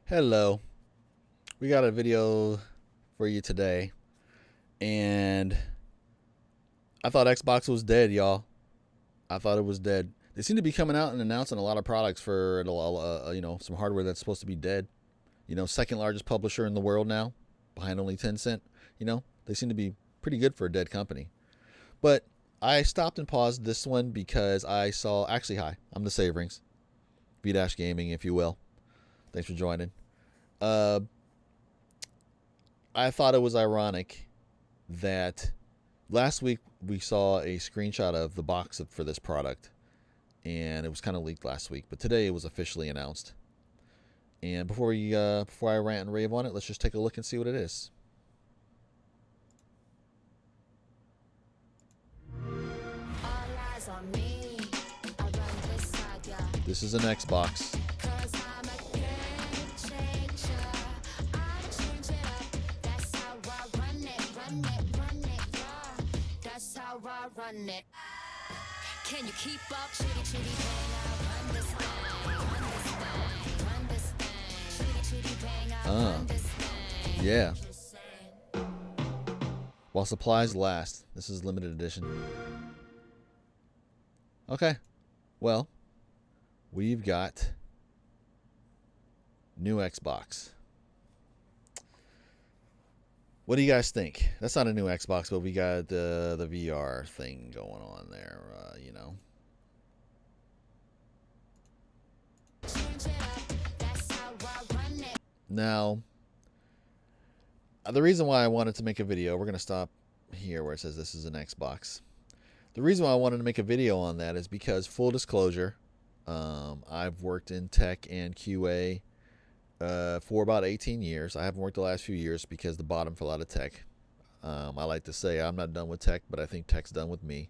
Hello. We got a video for you today, and I thought Xbox was dead, y'all. I thought it was dead. They seem to be coming out and announcing a lot of products for some hardware that's supposed to be dead. Second largest publisher in the world now, behind only Tencent. They seem to be pretty good for a dead company. But I stopped and paused this one because I saw. Actually, hi, I'm the Saverings, V Gaming, if you will. Thanks for joining. Uh, I thought it was ironic that last week we saw a screenshot of the box for this product, and it was kind of leaked last week. But today it was officially announced. And before I rant and rave on it, let's just take a look and see what it is. This is an Xbox. Can you keep up? Chitty chitty bang out, run this thing, run this thing, chitty chitty bang out, run this thing. Yeah. While supplies last. This is limited edition. Okay. Well, we've got new Xbox. What do you guys think? That's not a new Xbox, but we got the VR thing going on there, Now, the reason why I wanted to make a video, we're going to stop here where it says this is an Xbox. The reason why I wanted to make a video on that is because, full disclosure, I've worked in tech and QA for about 18 years. I haven't worked the last few years because the bottom fell out of tech. I like to say I'm not done with tech, but I think tech's done with me.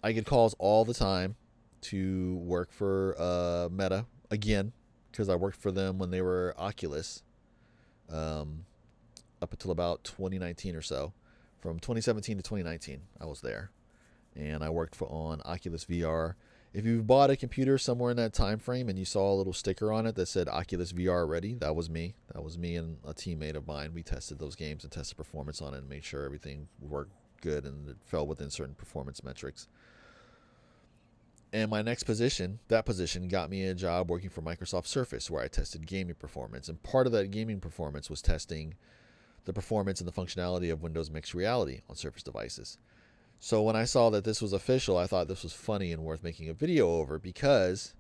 I get calls all the time to work for Meta again, because I worked for them when they were Oculus, up until about 2019 or so. From 2017 to 2019, I was there, and I worked on Oculus VR. If you bought a computer somewhere in that time frame and you saw a little sticker on it that said Oculus VR ready, that was me. That was me and a teammate of mine. We tested those games and tested performance on it and made sure everything worked good and it fell within certain performance metrics. And my next position, that position got me a job working for Microsoft Surface, where I tested gaming performance. And part of that gaming performance was testing the performance and the functionality of Windows Mixed Reality on Surface devices. So when I saw that this was official, I thought this was funny and worth making a video over, because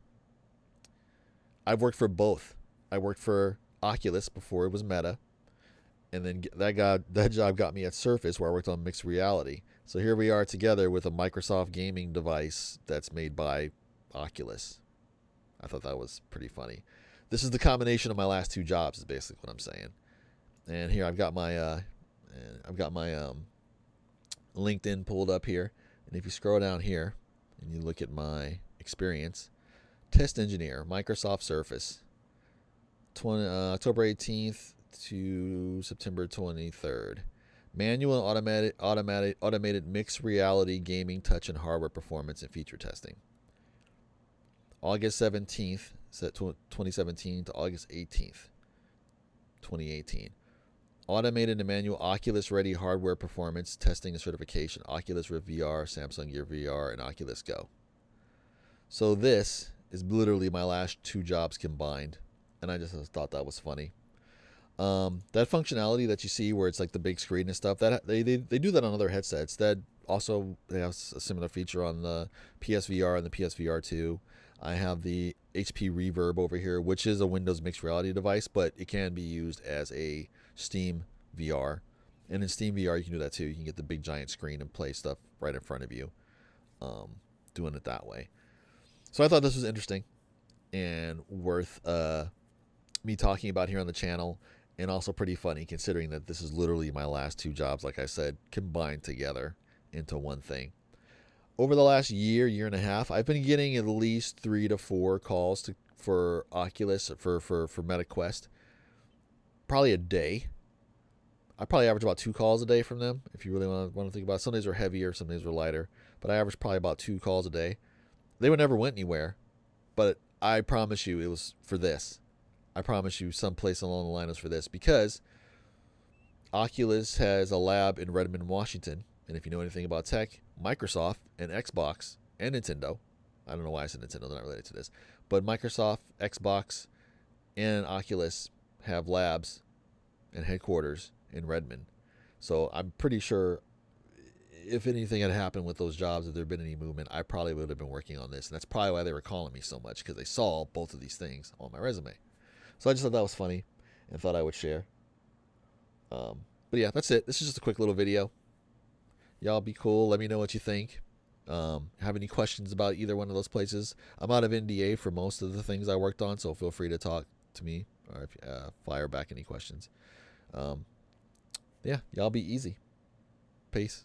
I've worked for both. I worked for Oculus before it was Meta, and then that job got me at Surface, where I worked on mixed reality. So here we are together with a Microsoft gaming device that's made by Oculus. I thought that was pretty funny. This is the combination of my last two jobs, is basically what I'm saying. And here I've got my LinkedIn pulled up here, and if you scroll down here and you look at my experience, test engineer, Microsoft Surface, October 18th to September 23rd. Manual and automated mixed reality gaming touch and hardware performance and feature testing. August 17th, 2017 to August 18th, 2018. Automated and manual Oculus Ready hardware performance testing and certification. Oculus Rift VR, Samsung Gear VR, and Oculus Go. So this is literally my last two jobs combined, and I just thought that was funny. That functionality that you see where it's like the big screen and stuff, that they do that on other headsets. That also, they have a similar feature on the PSVR and the PSVR 2. I have the HP Reverb over here, which is a Windows mixed reality device, but it can be used as a Steam VR. And in Steam VR, you can do that too. You can get the big giant screen and play stuff right in front of you, doing it that way. So I thought this was interesting and worth me talking about here on the channel, and also pretty funny considering that this is literally my last two jobs, like I said, combined together into one thing. Over the last year and a half, I've been getting at least 3 to 4 calls for Oculus, for Neta Quest, probably a day. I probably average about 2 calls a day from them, if you really want to think about it. Some days are heavier, some days are lighter, but I average probably about 2 calls a day. They would never went anywhere, but I promise you it was for this. I promise you someplace along the line was for this, because Oculus has a lab in Redmond, Washington. And if you know anything about tech, Microsoft and Xbox and Nintendo, I don't know why I said Nintendo, they're not related to this, but Microsoft, Xbox, and Oculus have labs and headquarters in Redmond. So I'm pretty sure if anything had happened with those jobs, if there had been any movement, I probably would have been working on this. And that's probably why they were calling me so much, because they saw both of these things on my resume. So I just thought that was funny and thought I would share. But yeah, that's it. This is just a quick little video. Y'all be cool. Let me know what you think. Have any questions about either one of those places? I'm out of NDA for most of the things I worked on, so feel free to talk to me or fire back any questions. Yeah, y'all be easy. Peace.